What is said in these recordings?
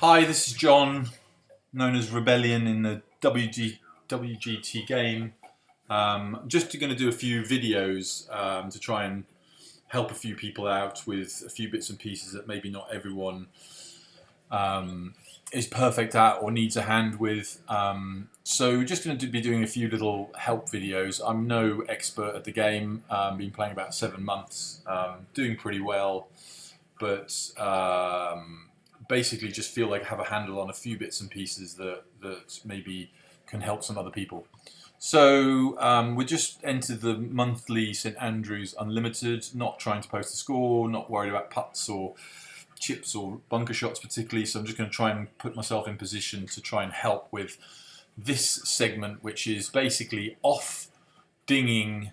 Hi, this is John, known as Rebellion in the WGT game. I'm just going to do a few videos to try and help a few people out with a few bits and pieces that maybe not everyone is perfect at or needs a hand with. So just going to be doing a few little help videos. I'm no expert at the game. Been playing about 7 months, doing pretty well, but basically just feel like I have a handle on a few bits and pieces that maybe can help some other people. So we just entered the monthly St Andrews Unlimited, not trying to post a score, not worried about putts or chips or bunker shots particularly, so I'm just going to try and put myself in position to try and help with this segment, which is basically off dinging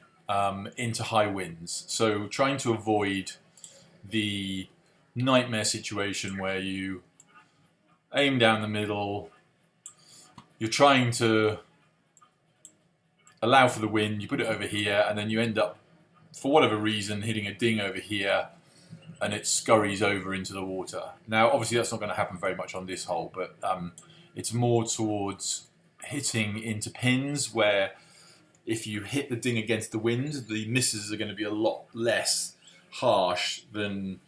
into high winds. So trying to avoid the nightmare situation where you aim down the middle, you're trying to allow for the wind, you put it over here, and then you end up, for whatever reason, hitting a ding over here, and it scurries over into the water. Now, obviously, that's not going to happen very much on this hole, but it's more towards hitting into pins where if you hit the ding against the wind, the misses are going to be a lot less harsh than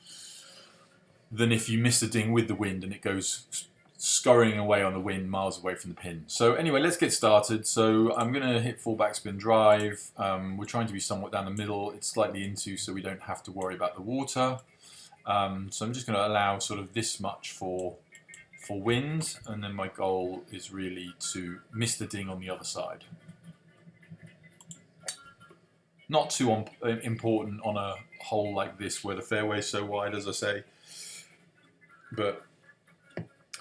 if you miss the ding with the wind and it goes scurrying away on the wind miles away from the pin. So anyway, let's get started. So I'm going to hit full backspin drive. We're trying to be somewhat down the middle. It's slightly into so we don't have to worry about the water. So I'm just going to allow sort of this much for wind, and then my goal is really to miss the ding on the other side. Not too important on a hole like this where the fairway is so wide, as I say, but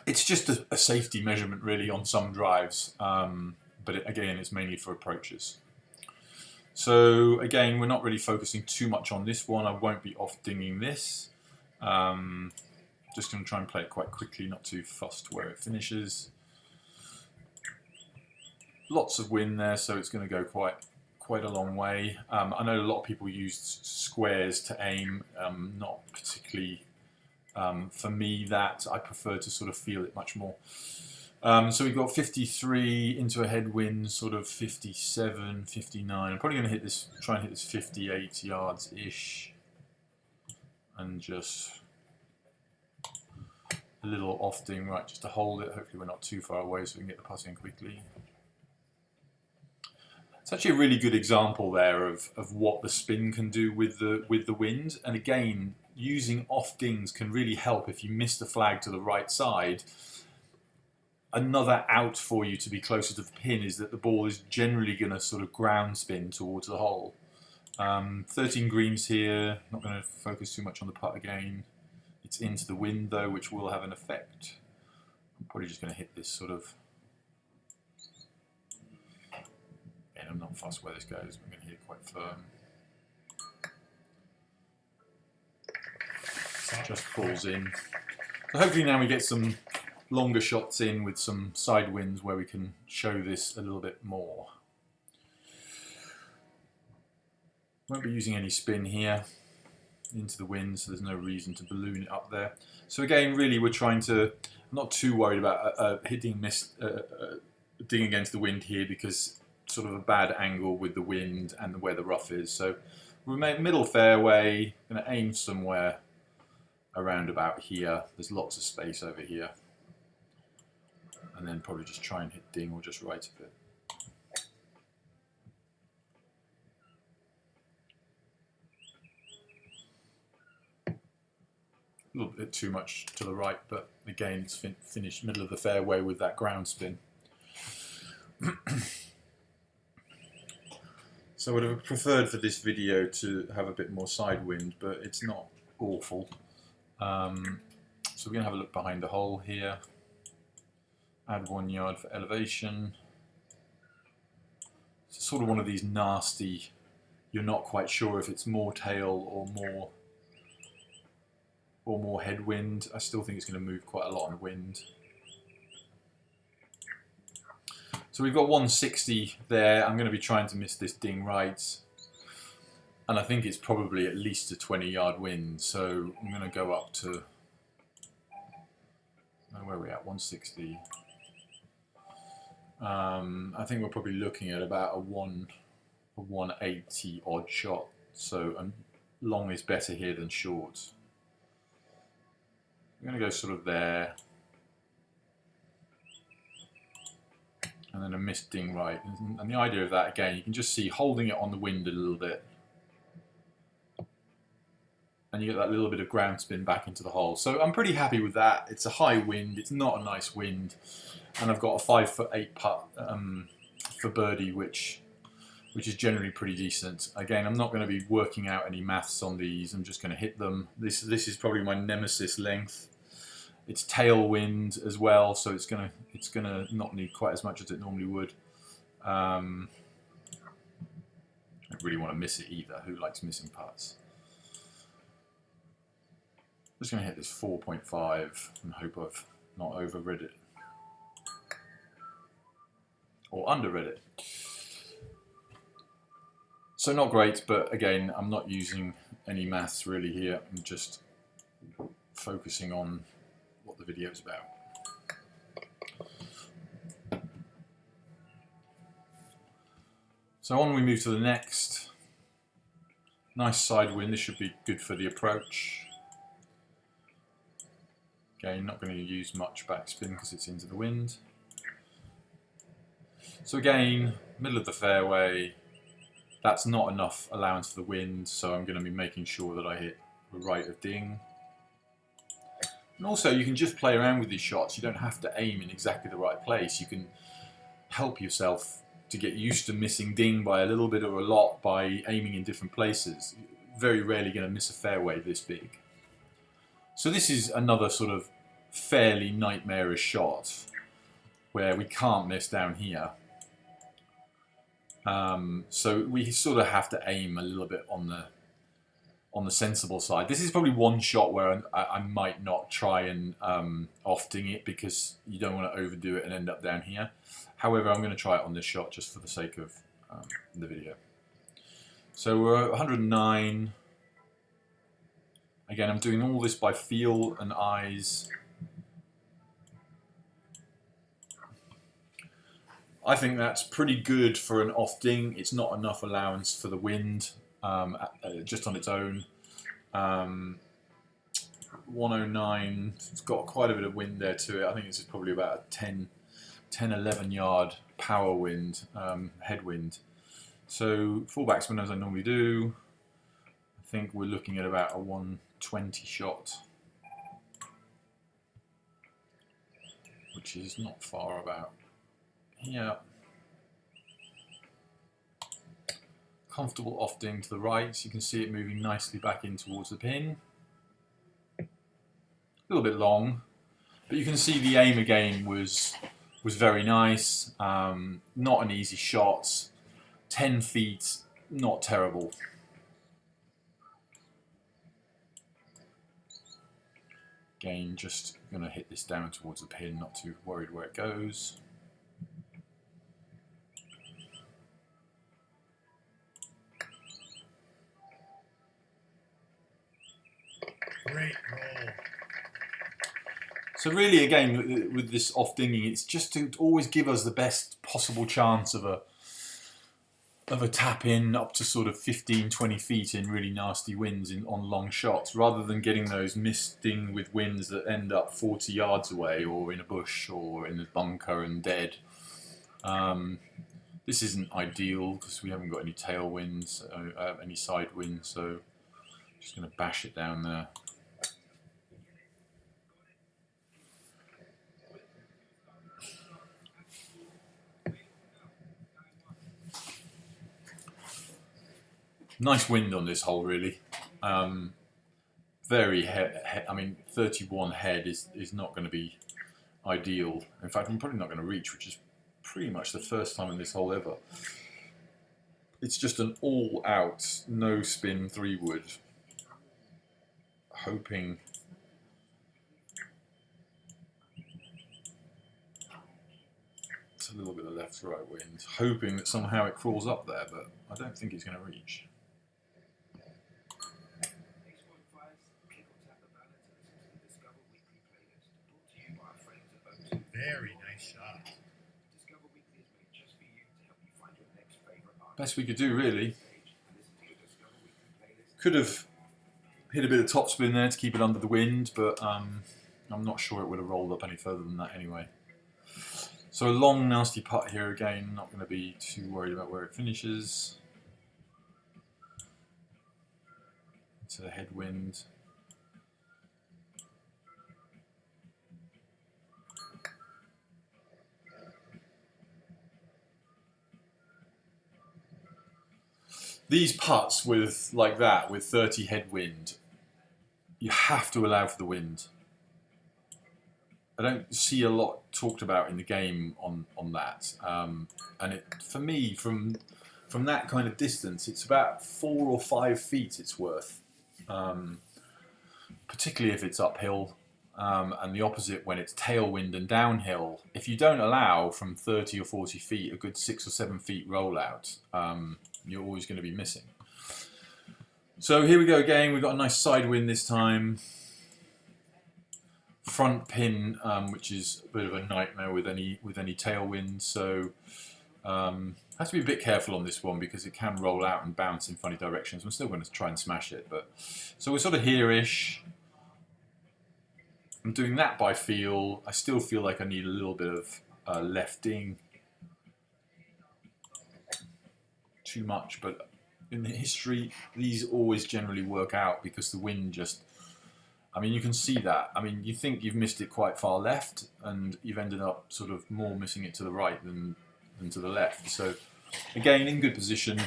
it's just a safety measurement really on some drives, but again it's mainly for approaches. So again, we're not really focusing too much on this one. I won't be off dinging this. Just going to try and play it quite quickly, not too fussed where it finishes. Lots of wind there, so it's going to go quite a long way. I know a lot of people use squares to aim, not particularly for me that. I prefer to sort of feel it much more. So we've got 53 into a headwind, sort of 57, 59. I'm probably going to try and hit this 58 yards-ish, and just a little off ding, right, just to hold it. Hopefully we're not too far away so we can get the putt in quickly. It's actually a really good example there of what the spin can do with the wind. And again, using off dings can really help if you miss the flag to the right side. Another out for you to be closer to the pin is that the ball is generally going to sort of ground spin towards the hole. 13 greens here, not going to focus too much on the putt again. It's into the wind though, which will have an effect. I'm probably just going to hit this sort of, and I'm not fussed where this goes, I'm going to hit it quite firm. So it just falls in. So hopefully now we get some longer shots in with some side winds where we can show this a little bit more. Won't be using any spin here into the wind, so there's no reason to balloon it up there. So again, really we're trying to, I'm not too worried about hitting ding against the wind here, because sort of a bad angle with the wind and where the rough is. So we're middle fairway, going to aim somewhere around about here. There's lots of space over here. And then probably just try and hit ding or just right of it. A little bit too much to the right, but again it's finished middle of the fairway with that ground spin. So I would have preferred for this video to have a bit more side wind, but it's not awful. So we're going to have a look behind the hole here. Add 1 yard for elevation. It's sort of one of these nasty, you're not quite sure if it's more tail or more headwind. I still think it's going to move quite a lot on wind. So we've got 160 there. I'm going to be trying to miss this ding right. And I think it's probably at least a 20-yard wind. So I'm going to go up to Where are we at? 160. I think we're probably looking at about a 180 odd shot. So long is better here than short. I'm going to go sort of there. And then a missed ding right. And the idea of that, again, you can just see holding it on the wind a little bit. And you get that little bit of ground spin back into the hole. So I'm pretty happy with that. It's a high wind. It's not a nice wind. And I've got a 5'8" putt for birdie, which is generally pretty decent. Again, I'm not going to be working out any maths on these. I'm just going to hit them. This is probably my nemesis length. It's tailwind as well, so it's gonna not need quite as much as it normally would. I don't really want to miss it either. Who likes missing putts? I'm just going to hit this 4.5 and hope I've not overread it or underread it. So not great, but again, I'm not using any maths really here. I'm just focusing on what the video is about. So on we move to the next. Nice side wind. This should be good for the approach. Again, not going to use much backspin because it's into the wind. So again, middle of the fairway. That's not enough allowance for the wind, so I'm going to be making sure that I hit the right of ding. And also, you can just play around with these shots. You don't have to aim in exactly the right place. You can help yourself to get used to missing ding by a little bit or a lot by aiming in different places. Very rarely going to miss a fairway this big. So this is another sort of fairly nightmarish shot where we can't miss down here. So we sort of have to aim a little bit on the sensible side. This is probably one shot where I might not try and off-ding it because you don't want to overdo it and end up down here. However, I'm going to try it on this shot just for the sake of the video. So we're at 109. Again, I'm doing all this by feel and eyes. I think that's pretty good for an off-ding. It's not enough allowance for the wind just on its own. 109, it's got quite a bit of wind there to it. I think this is probably about a 10, 11 yard power wind, headwind. So full backspin as I normally do. I think we're looking at about a 120 shot, which is not far about here. Comfortable off-ding to the right. You can see it moving nicely back in towards the pin. A little bit long, but you can see the aim again was very nice. Not an easy shot. 10 feet, not terrible. Again, just going to hit this down towards the pin, not too worried where it goes. Great roll. So really, again, with this off-dinging, it's just to always give us the best possible chance of a tap-in up to sort of 15, 20 feet in really nasty winds on long shots, rather than getting those misting with winds that end up 40 yards away or in a bush or in a bunker and dead. This isn't ideal because we haven't got any tailwinds, any side winds, so I'm just going to bash it down there. Nice wind on this hole, really. Very I mean, 31 head is not going to be ideal. In fact, I'm probably not going to reach, which is pretty much the first time in this hole ever. It's just an all-out, no-spin 3-wood. Hoping it's a little bit of left-right wind. Hoping that somehow it crawls up there, but I don't think it's going to reach. Very nice shot. Best we could do, really. Could have hit a bit of topspin there to keep it under the wind, but I'm not sure it would have rolled up any further than that anyway. So a long, nasty putt here again. Not going to be too worried about where it finishes. Into the headwind. These putts with like that, with 30 headwind, you have to allow for the wind. I don't see a lot talked about in the game on that, and it, for me, from that kind of distance, it's about 4 or 5 feet it's worth, particularly if it's uphill, and the opposite when it's tailwind and downhill. If you don't allow from 30 or 40 feet a good 6 or 7 feet rollout, you're always going to be missing. So here we go again. We've got a nice side wind this time. Front pin, which is a bit of a nightmare with any tailwind. So have to be a bit careful on this one because it can roll out and bounce in funny directions. I'm still going to try and smash it, but so we're sort of here-ish. I'm doing that by feel. I still feel like I need a little bit of lefting. Too much, but in the history, these always generally work out because the wind just. I mean, you can see that. I mean, you think you've missed it quite far left, and you've ended up sort of more missing it to the right than to the left. So, again, in good position.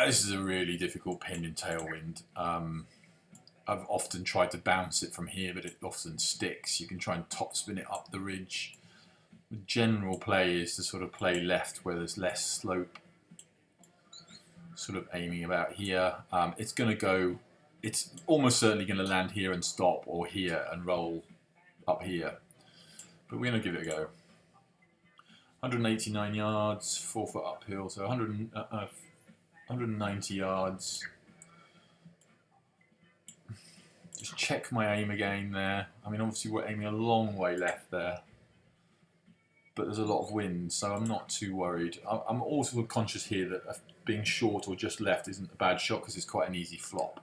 This is a really difficult pin in tailwind. I've often tried to bounce it from here, but it often sticks. You can try and topspin it up the ridge. The general play is to sort of play left where there's less slope. Sort of aiming about here. It's going to go, it's almost certainly going to land here and stop, or here and roll up here. But we're going to give it a go. 189 yards, 4 foot uphill, so 190 yards. Just check my aim again there. I mean, obviously we're aiming a long way left there, but there's a lot of wind, so I'm not too worried. I'm also conscious here that being short or just left isn't a bad shot because it's quite an easy flop.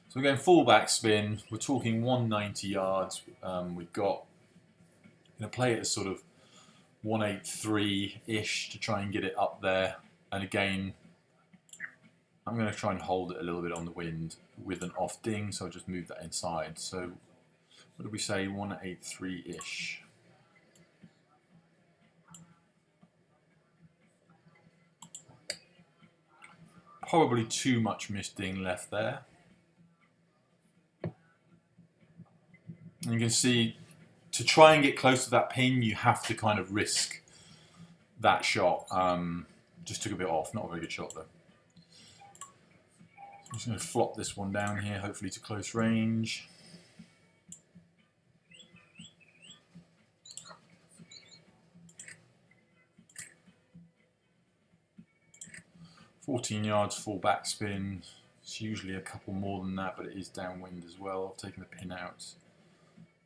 So we're going full backspin. We're talking 190 yards. We've got, going to play it as sort of 183-ish to try and get it up there. And again, I'm going to try and hold it a little bit on the wind with an off ding, so I'll just move that inside. So what did we say, 183-ish? Probably too much misting left there. And you can see, to try and get close to that pin, you have to kind of risk that shot. Just took a bit off, not a very good shot though. I'm just going to flop this one down here, hopefully to close range. $14 yards full backspin. It's usually a couple more than that, but it is downwind as well. I've taken the pin out.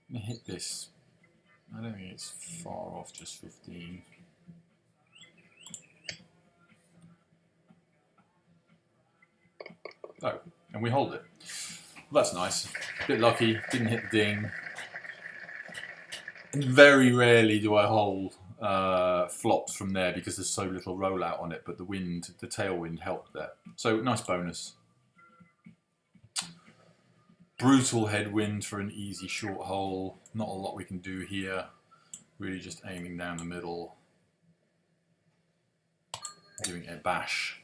I'm going to hit this. I don't think it's far off, just 15. Oh, and we hold it. Well, that's nice. A bit lucky, didn't hit the ding. And very rarely do I hold flops from there because there's so little rollout on it, but the wind, the tailwind helped there. So nice bonus. Brutal headwind for an easy short hole. Not a lot we can do here. Really just aiming down the middle. Giving it a bash.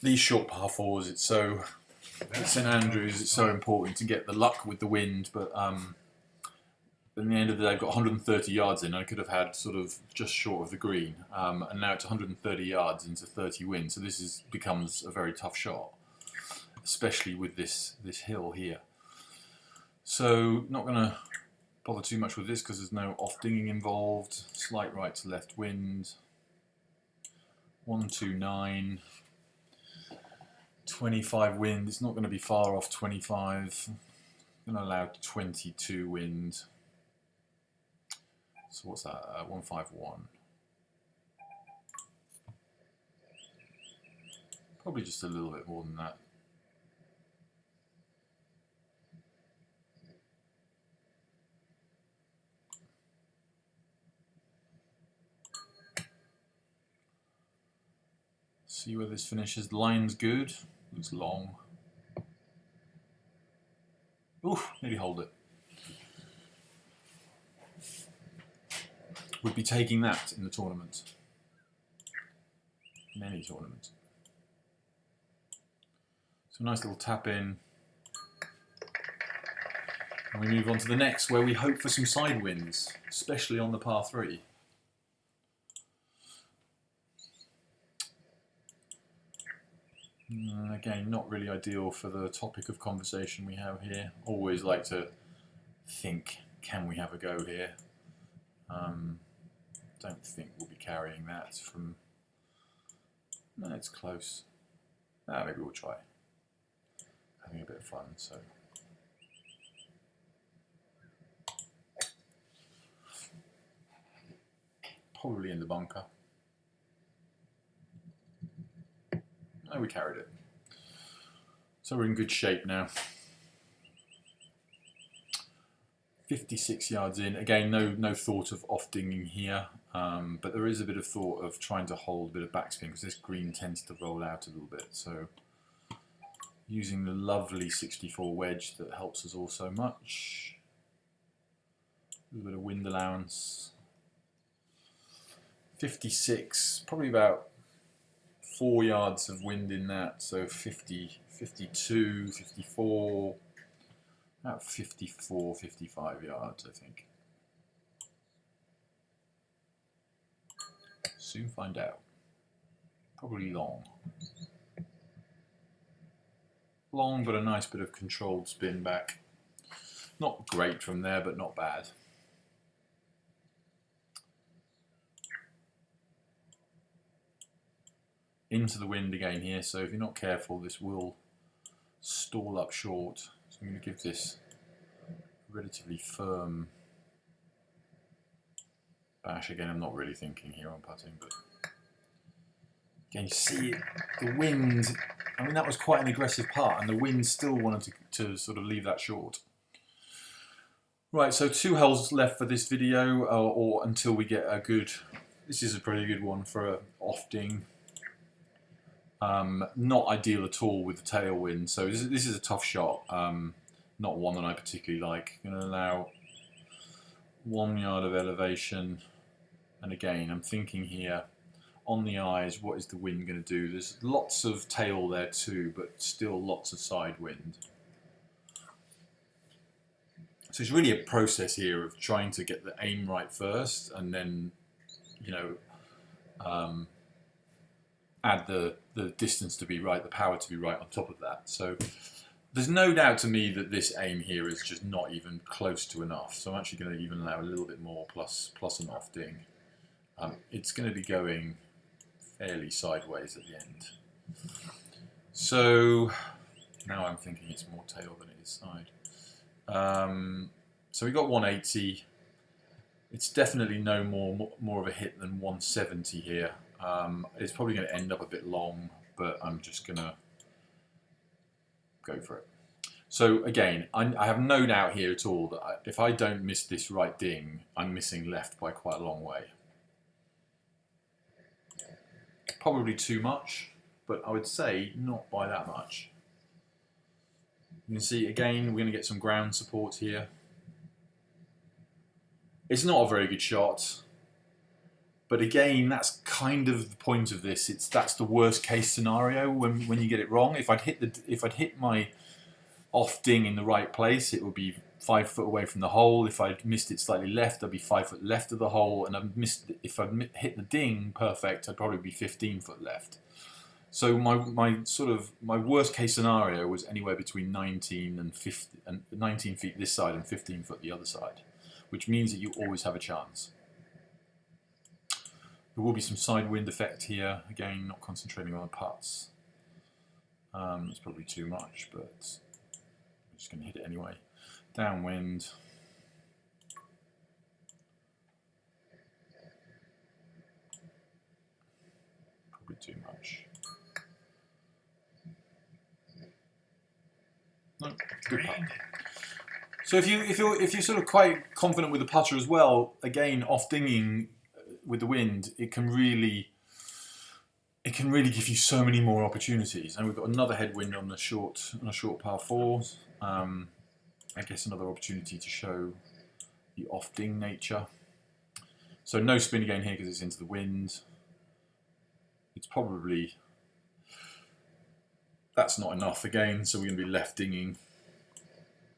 These short par fours, it's so, at St Andrews, it's so important to get the luck with the wind, but in the end of the day, I've got 130 yards in. I could have had sort of just short of the green, and now it's 130 yards into 30 wind, so this becomes a very tough shot, especially with this hill here. So not going to bother too much with this because there's no off-dinging involved. Slight right to left wind. 129. 25 wind. It's not going to be far off 25. I'm going to allow 22 wind. So what's that? 151. Probably just a little bit more than that. See where this finishes. The line's good. Looks long. Oof, nearly hold it. Would be taking that in the tournament. In any tournament. So nice little tap in. And we move on to the next, where we hope for some side winds, especially on the par 3. Again, not really ideal for the topic of conversation we have here. Always like to think, can we have a go here? Don't think we'll be carrying that from... No, it's close. Maybe we'll try. Having a bit of fun, so... Probably in the bunker. No, we carried it. So we're in good shape now. 56 yards in. Again, no thought of off-dinging here, but there is a bit of thought of trying to hold a bit of backspin because this green tends to roll out a little bit. So using the lovely 64 wedge that helps us all so much. A little bit of wind allowance. 56, probably about 4 yards of wind in that, so 50, 52, 54, about 54, 55 yards, I think. Soon find out. Probably long. Long, but a nice bit of controlled spin back. Not great from there, but not bad. Into the wind again here, so if you're not careful, this will stall up short. So I'm going to give this a relatively firm bash. Again, I'm not really thinking here on putting, but again, you see the wind. I mean, that was quite an aggressive putt, and the wind still wanted to sort of leave that short. Right, so 2 holes left for this video, or until we get a good. This is a pretty good one for an off-ding. Not ideal at all with the tailwind, so this is a tough shot, not one that I particularly like. I'm going to allow 1 yard of elevation, and again I'm thinking here on the eyes, what is the wind going to do? There's lots of tail there too, but still lots of side wind. So it's really a process here of trying to get the aim right first, and then, you know, add the distance to be right, the power to be right on top of that. So there's no doubt to me that this aim here is just not even close to enough. So I'm actually going to even allow a little bit more plus an off-ding. It's going to be going fairly sideways at the end. So now I'm thinking it's more tail than it is side. So we got 180. It's definitely no more of a hit than 170 here. It's probably going to end up a bit long, but I'm just going to go for it. So again, I have no doubt here at all that if I don't miss this right ding, I'm missing left by quite a long way. Probably too much, but I would say not by that much. You can see again, we're going to get some ground support here. It's not a very good shot. But again, that's kind of the point of this. That's the worst case scenario when you get it wrong. If I'd hit my off ding in the right place, it would be 5 foot away from the hole. If I'd missed it slightly left, I'd be 5 foot left of the hole. And if I'd hit the ding perfect, I'd probably be 15 foot left. So my worst case scenario was anywhere between 19 and 50, and 19 feet this side and 15 foot the other side, which means that you always have a chance. There will be some side wind effect here. Again, not concentrating on the putts. It's probably too much, but I'm just going to hit it anyway. Downwind. Probably too much. No, good putt. So if you're sort of quite confident with the putter as well, again off dinging with the wind, it can really give you so many more opportunities. And we've got another headwind on a short par 4. I guess another opportunity to show the off ding nature. So no spin again here because it's into the wind. It's probably, that's not enough again, so we're going to be left dinging.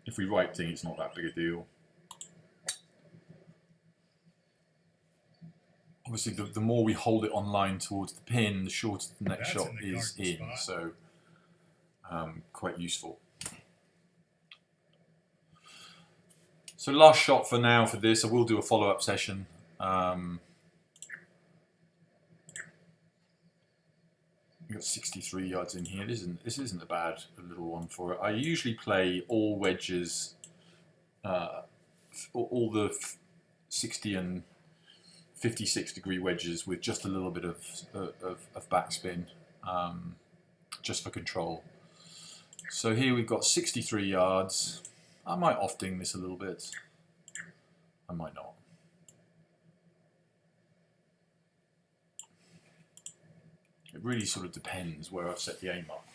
If we right ding, it's not that big a deal. Obviously, the more we hold it on line towards the pin, the shorter the next shot is in, so quite useful. So last shot for now for this. I will do a follow-up session. We've got 63 yards in here. This isn't a bad little one for it. I usually play all wedges, all the 60 and 56 degree wedges with just a little bit of backspin, just for control. So here we've got 63 yards. I might off ding this a little bit. I might not. It really sort of depends where I've set the aim up.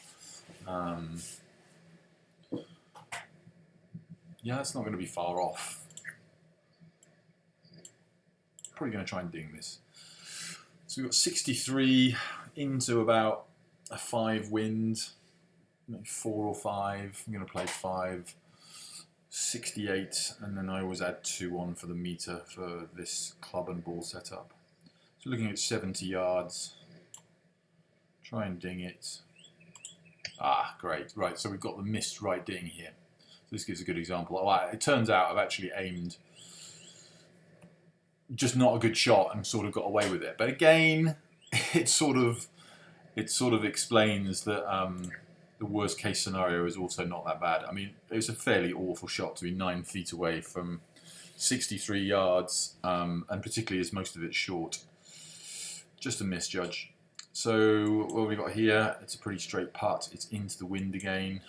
Yeah, that's not going to be far off. Probably going to try and ding this. So we've got 63 into about a 5 wind, maybe 4 or 5. I'm going to play 5. 68, and then I always add 2 on for the meter for this club and ball setup. So looking at 70 yards. Try and ding it. Ah, great. Right, so we've got the missed right ding here. So this gives a good example. Oh, it turns out I've actually aimed just not a good shot and sort of got away with it. But again, it sort of explains that the worst case scenario is also not that bad. I mean, it was a fairly awful shot to be 9 feet away from 63 yards, and particularly as most of it's short. Just a misjudge. So what we've got here, it's a pretty straight putt. It's into the wind again.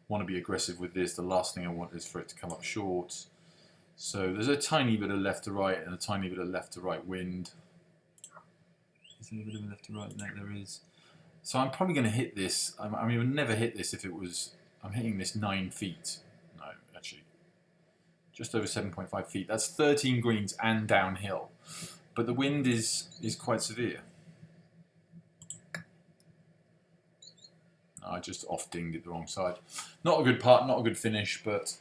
Want to be aggressive with this. The last thing I want is for it to come up short. So there's a tiny bit of left to right and a tiny bit of left to right wind. Is there a bit of left to right? No, there is. So I'm probably going to hit this. I mean, I would never hit this if it was. I'm hitting this 9 feet. No, actually, just over 7.5 feet. That's 13 greens and downhill. But the wind is quite severe. I just off-dinged it the wrong side. Not a good putt, not a good finish, but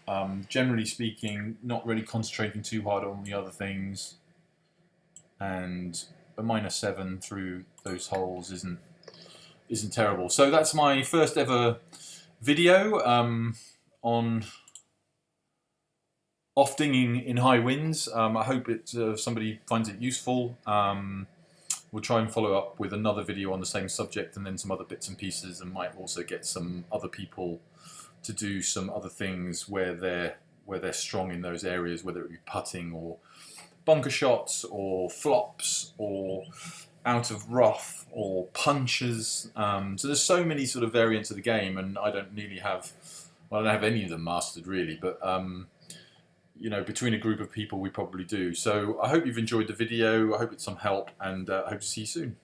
generally speaking, not really concentrating too hard on the other things. And a -7 through those holes isn't terrible. So that's my first ever video on off-dinging in high winds. I hope somebody finds it useful. We'll try and follow up with another video on the same subject and then some other bits and pieces, and might also get some other people to do some other things where they're strong in those areas, whether it be putting or bunker shots or flops or out of rough or punches. So there's so many sort of variants of the game, and I don't have any of them mastered really, but you know, between a group of people we probably do. So I hope you've enjoyed the video, I hope it's some help, and I hope to see you soon.